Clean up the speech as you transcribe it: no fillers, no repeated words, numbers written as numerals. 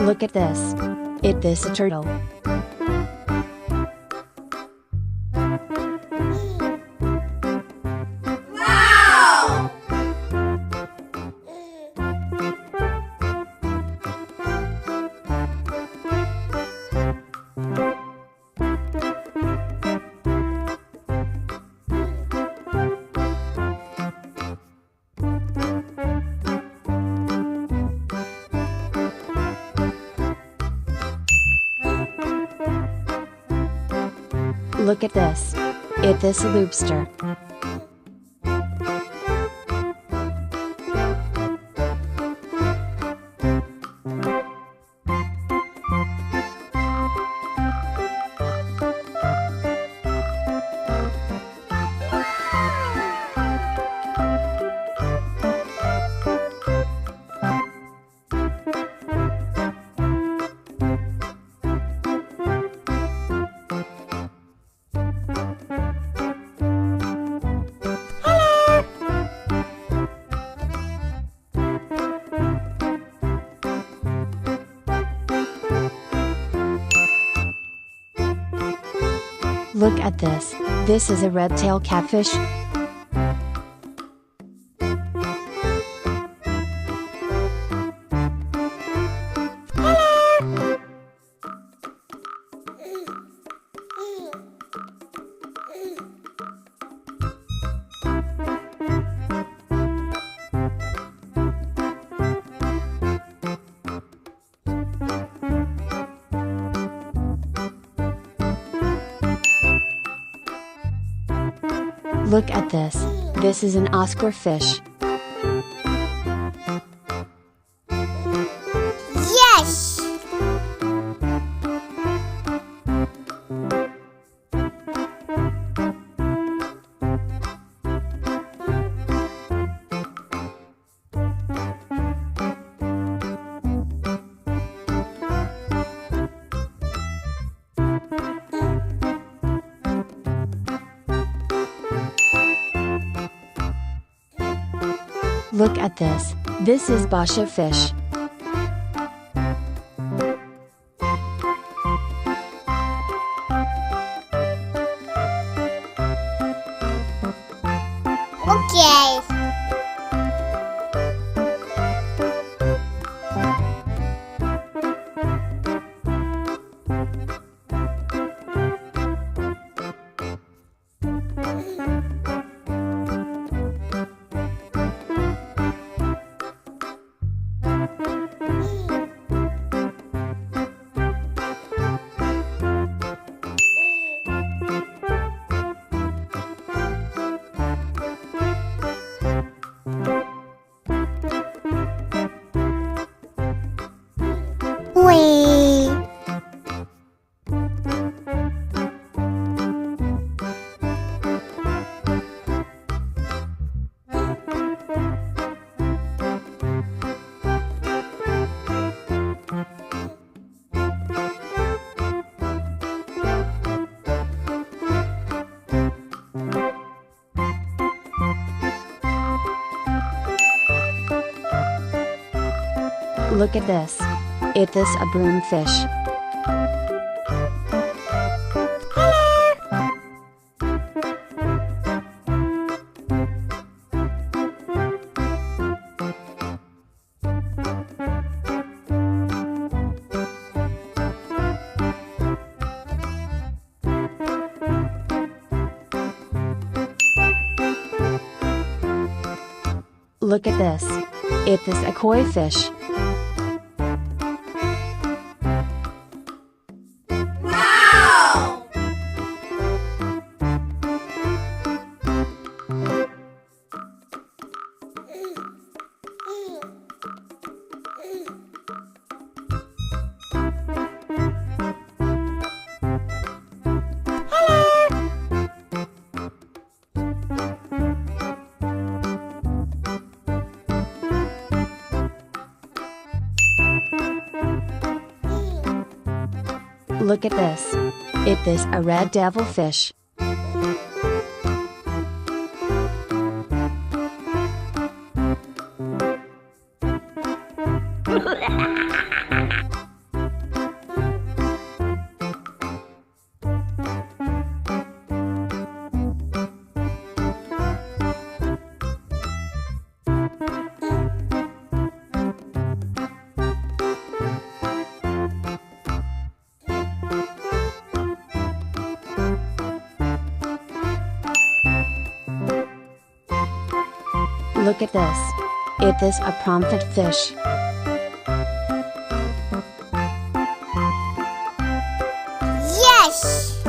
Look at this. It is a turtle. Wow! Look at this. It is a lobster. Look at this. This is a red-tailed catfish. Look at this. This is an Oscar fish. Yes! Look at this. This is Betta fish. Okay. Wee. Look at this. It is a broomfish. Look at this. It is a koi fish. Wow! Look at this. It is a red devil fish. Look at this. It is a pomfret fish. Yes!